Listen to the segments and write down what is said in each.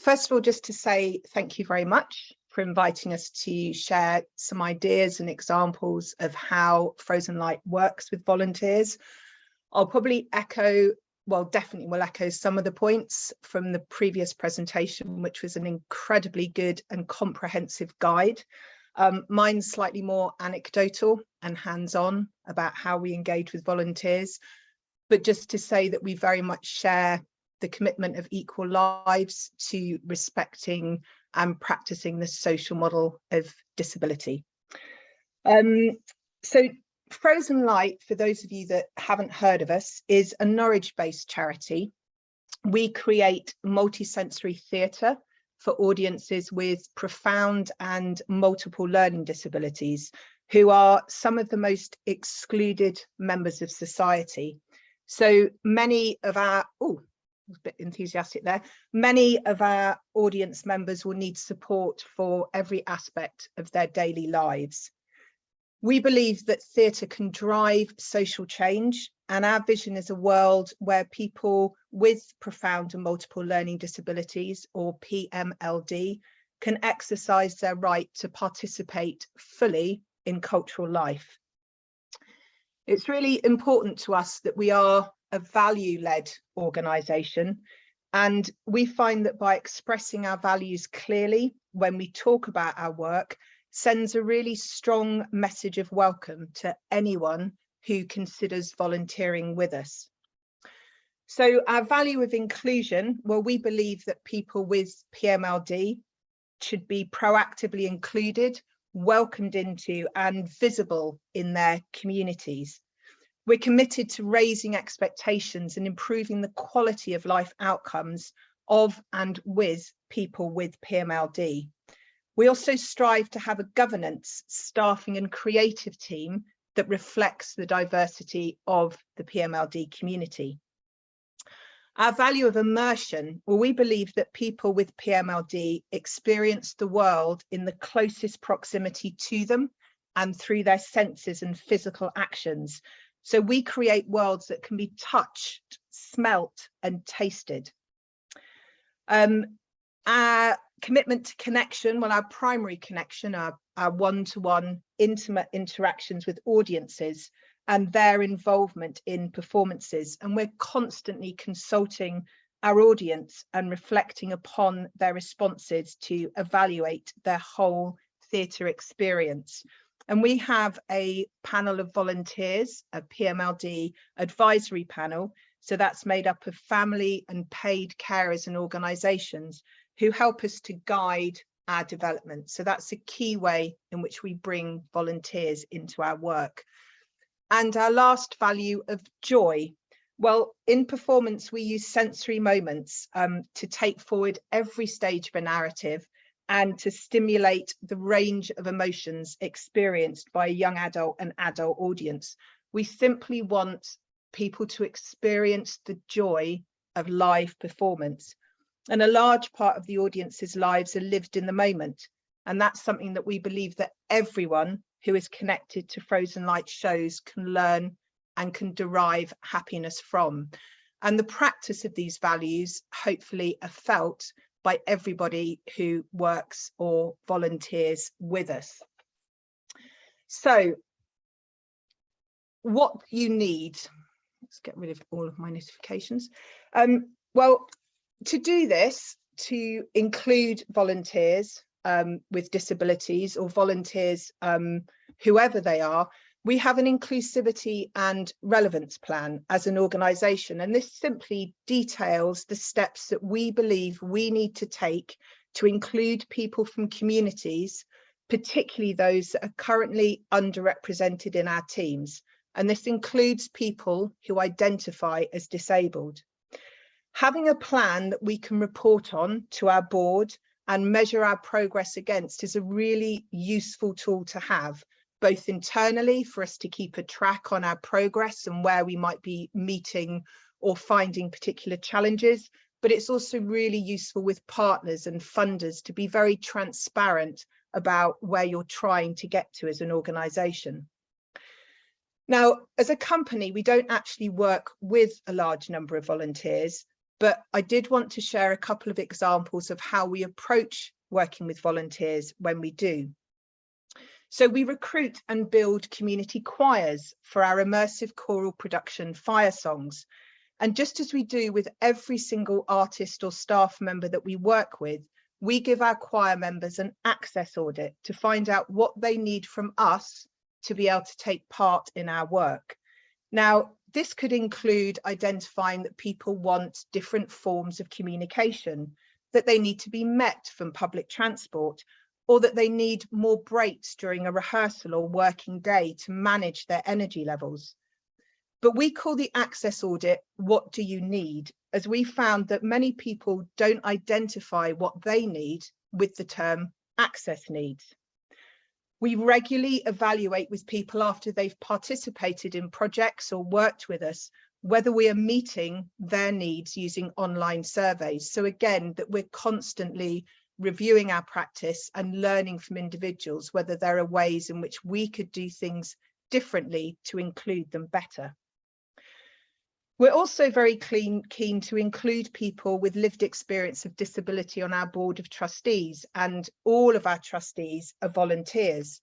First of all, just to say thank you very much for inviting us to share some ideas and examples of how Frozen Light works with volunteers. I'll probably echo, well, definitely will echo some of the points from the previous presentation, which was an incredibly good and comprehensive guide. Mine's slightly more anecdotal and hands-on about how we engage with volunteers, but just to say that we very much share the commitment of equal lives to respecting and practicing the social model of disability. So Frozen Light, for those of you that haven't heard of us, is a Norwich-based charity. We create multisensory theatre for audiences with profound and multiple learning disabilities, who are some of the most excluded members of society. So many of our, a bit enthusiastic there. Many of our audience members will need support for every aspect of their daily lives. We believe that theatre can drive social change, and our vision is a world where people with profound and multiple learning disabilities, or PMLD, can exercise their right to participate fully in cultural life. It's really important to us that we are a value-led organisation, and we find that by expressing our values clearly when we talk about our work sends a really strong message of welcome to anyone who considers volunteering with us. So our value of inclusion, well, we believe that people with PMLD should be proactively included, welcomed into and visible in their communities. We're committed to raising expectations and improving the quality of life outcomes of and with people with PMLD. We also strive to have a governance, staffing and creative team that reflects the diversity of the PMLD community. Our value of immersion, well, we believe that people with PMLD experience the world in the closest proximity to them and through their senses and physical actions. So we create worlds that can be touched, smelt and tasted. Our commitment to connection, well, our primary connection, our one-to-one intimate interactions with audiences and their involvement in performances. And we're constantly consulting our audience and reflecting upon their responses to evaluate their whole theatre experience. And we have a panel of volunteers, a PMLD advisory panel. So that's made up of family and paid carers and organisations who help us to guide our development. So that's a key way in which we bring volunteers into our work. And our last value of joy. Well, in performance, we use sensory moments to take forward every stage of a narrative and to stimulate the range of emotions experienced by a young adult and adult audience. We simply want people to experience the joy of live performance. And a large part of the audience's lives are lived in the moment. And that's something that we believe that everyone who is connected to Frozen Light shows can learn and can derive happiness from. And the practice of these values hopefully are felt by everybody who works or volunteers with us. So what you need, let's get rid of all of my notifications. Well, to do this, to include volunteers with disabilities or volunteers, whoever they are, we have an inclusivity and relevance plan as an organisation, and this simply details the steps that we believe we need to take to include people from communities, particularly those that are currently underrepresented in our teams. And this includes people who identify as disabled. Having a plan that we can report on to our board and measure our progress against is a really useful tool to have, both internally for us to keep a track on our progress and where we might be meeting or finding particular challenges, but it's also really useful with partners and funders to be very transparent about where you're trying to get to as an organisation. Now, as a company, we don't actually work with a large number of volunteers, but I did want to share a couple of examples of how we approach working with volunteers when we do. So we recruit and build community choirs for our immersive choral production Fire Songs. And just as we do with every single artist or staff member that we work with, we give our choir members an access audit to find out what they need from us to be able to take part in our work. Now, this could include identifying that people want different forms of communication, that they need to be met from public transport, or that they need more breaks during a rehearsal or working day to manage their energy levels. But we call the access audit, "What do you need?" as we found that many people don't identify what they need with the term access needs. We regularly evaluate with people after they've participated in projects or worked with us, whether we are meeting their needs using online surveys. So again, that we're constantly reviewing our practice and learning from individuals, whether there are ways in which we could do things differently to include them better. We're also very keen to include people with lived experience of disability on our board of trustees, and all of our trustees are volunteers.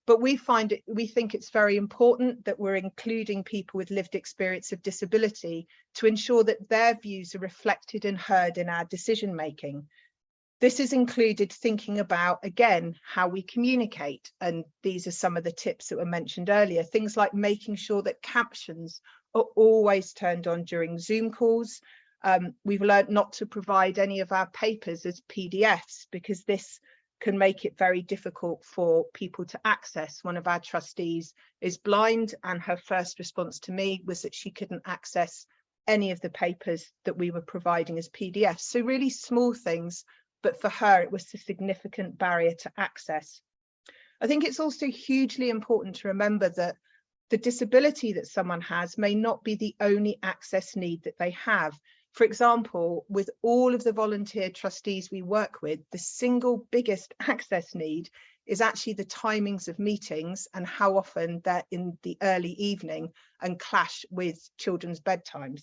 But we think it's very important that we're including people with lived experience of disability to ensure that their views are reflected and heard in our decision making. This has included thinking about, again, how we communicate. And these are some of the tips that were mentioned earlier. Things like making sure that captions are always turned on during Zoom calls. We've learned not to provide any of our papers as PDFs because this can make it very difficult for people to access. One of our trustees is blind, and her first response to me was that she couldn't access any of the papers that we were providing as PDFs. So really small things, but for her, it was a significant barrier to access. I think it's also hugely important to remember that the disability that someone has may not be the only access need that they have. For example, with all of the volunteer trustees we work with, the single biggest access need is actually the timings of meetings and how often they're in the early evening and clash with children's bedtimes.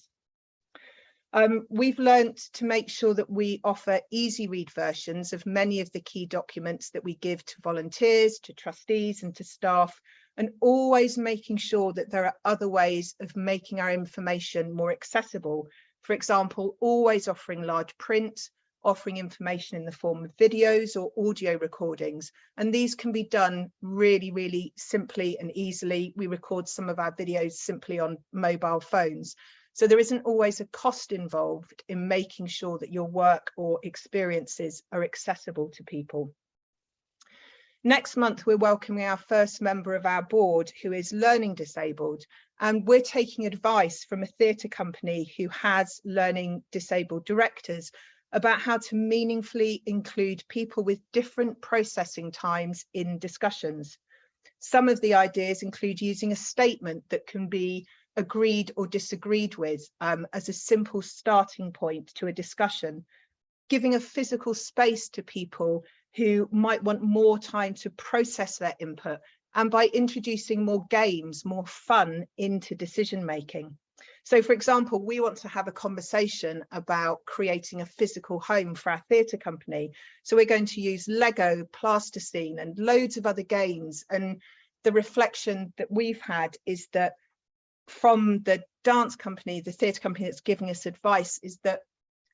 We've learnt to make sure that we offer easy read versions of many of the key documents that we give to volunteers, to trustees and to staff, and always making sure that there are other ways of making our information more accessible. For example, always offering large print, offering information in the form of videos or audio recordings. And these can be done really, really simply and easily. We record some of our videos simply on mobile phones. So there isn't always a cost involved in making sure that your work or experiences are accessible to people. Next month, we're welcoming our first member of our board who is learning disabled, and we're taking advice from a theatre company who has learning disabled directors about how to meaningfully include people with different processing times in discussions. Some of the ideas include using a statement that can be agreed or disagreed with as a simple starting point to a discussion, giving a physical space to people who might want more time to process their input, and by introducing more games, more fun into decision making. So for example, we want to have a conversation about creating a physical home for our theatre company. So we're going to use Lego, plasticine and loads of other games. And the reflection that we've had is that from the dance company, the theatre company that's giving us advice, is that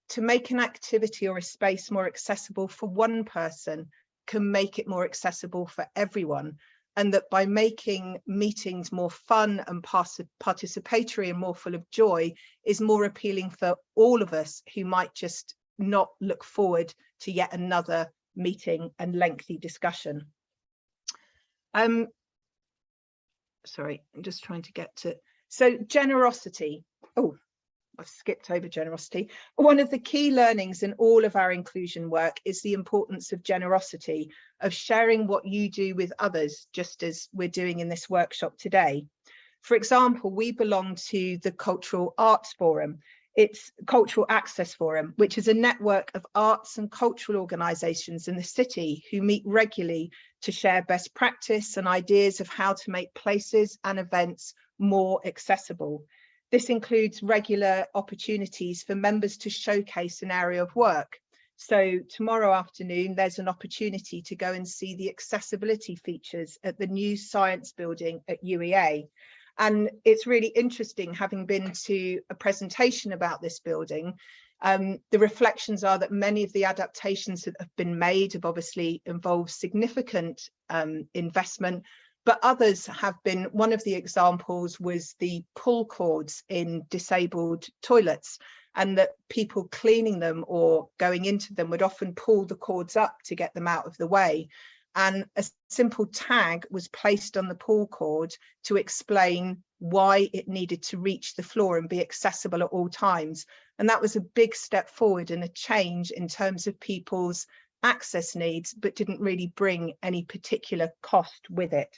to make an activity or a space more accessible for one person can make it more accessible for everyone. And that by making meetings more fun and participatory and more full of joy is more appealing for all of us who might just not look forward to yet another meeting and lengthy discussion. Sorry, I'm just trying to get to, so generosity. Oh, I've skipped over generosity. One of the key learnings in all of our inclusion work is the importance of generosity, of sharing what you do with others, just as we're doing in this workshop today. For example, we belong to the Cultural Arts Forum. It's Cultural Access Forum, which is a network of arts and cultural organisations in the city who meet regularly to share best practice and ideas of how to make places and events more accessible. This includes regular opportunities for members to showcase an area of work. So tomorrow afternoon, there's an opportunity to go and see the accessibility features at the new science building at UEA. And it's really interesting, having been to a presentation about this building, the reflections are that many of the adaptations that have been made have obviously involved significant investment, but others have been, one of the examples was the pull cords in disabled toilets, and that people cleaning them or going into them would often pull the cords up to get them out of the way. And a simple tag was placed on the pull cord to explain why it needed to reach the floor and be accessible at all times. And that was a big step forward and a change in terms of people's access needs, but didn't really bring any particular cost with it.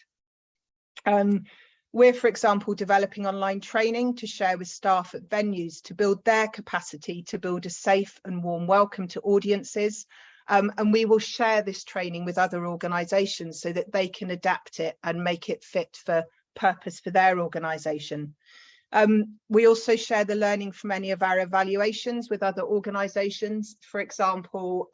We're, for example, developing online training to share with staff at venues to build their capacity to build a safe and warm welcome to audiences. And we will share this training with other organisations so that they can adapt it and make it fit for purpose for their organisation. We also share the learning from any of our evaluations with other organisations. For example,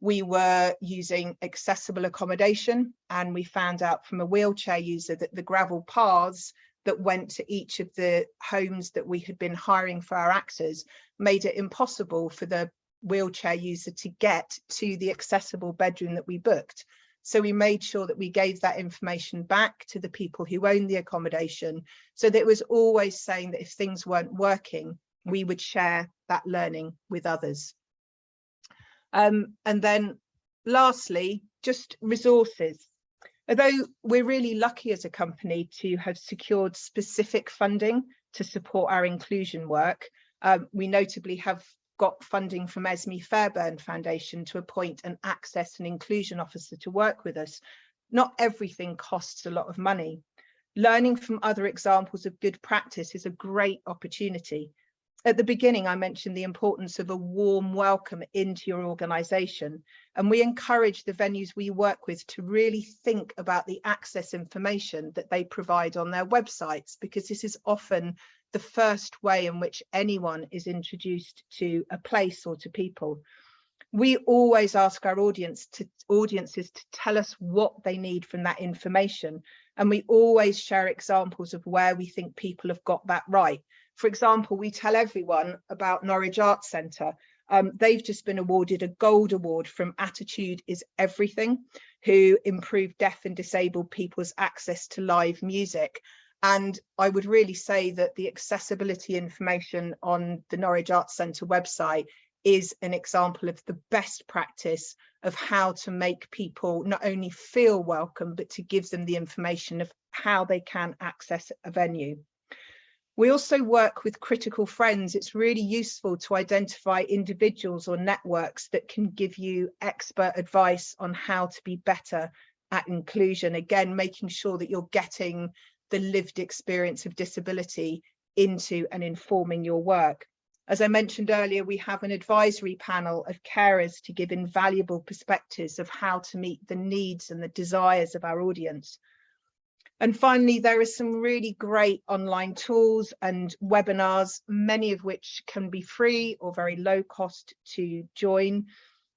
we were using accessible accommodation, and we found out from a wheelchair user that the gravel paths that went to each of the homes that we had been hiring for our actors made it impossible for the wheelchair user to get to the accessible bedroom that we booked. So we made sure that we gave that information back to the people who own the accommodation, so that it was always saying that if things weren't working, we would share that learning with others. And then lastly, just resources. Although we're really lucky as a company to have secured specific funding to support our inclusion work, we notably have got funding from Esme Fairbairn Foundation to appoint an access and inclusion officer to work with us. Not everything costs a lot of money. Learning from other examples of good practice is a great opportunity. At the beginning, I mentioned the importance of a warm welcome into your organisation, and we encourage the venues we work with to really think about the access information that they provide on their websites, because this is often the first way in which anyone is introduced to a place or to people. We always ask our audiences to tell us what they need from that information, and we always share examples of where we think people have got that right. For example, we tell everyone about Norwich Arts Centre. They've just been awarded a gold award from Attitude is Everything, who improved deaf and disabled people's access to live music. And I would really say that the accessibility information on the Norwich Arts Centre website is an example of the best practice of how to make people not only feel welcome, but to give them the information of how they can access a venue. We also work with critical friends. It's really useful to identify individuals or networks that can give you expert advice on how to be better at inclusion. Again, making sure that you're getting the lived experience of disability into and informing your work. As I mentioned earlier, we have an advisory panel of carers to give invaluable perspectives of how to meet the needs and the desires of our audience. And finally, there are some really great online tools and webinars, many of which can be free or very low cost to join.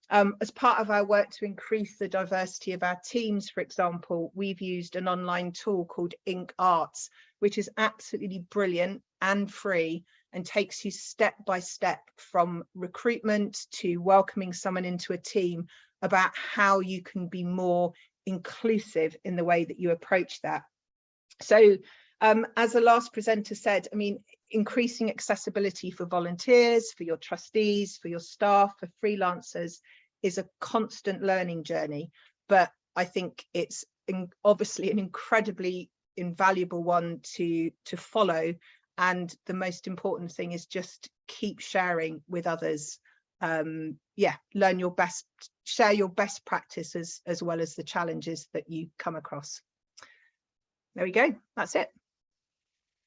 As part of our work to increase the diversity of our teams, for example, we've used an online tool called Ink Arts, which is absolutely brilliant and free and takes you step by step from recruitment to welcoming someone into a team about how you can be more inclusive in the way that you approach that. So as the last presenter said, I mean, increasing accessibility for volunteers, for your trustees, for your staff, for freelancers is a constant learning journey, but I think it's obviously an incredibly invaluable one to follow. And the most important thing is just keep sharing with others. Yeah, learn your best, share your best practices as well as the challenges that you come across. There we go, that's it.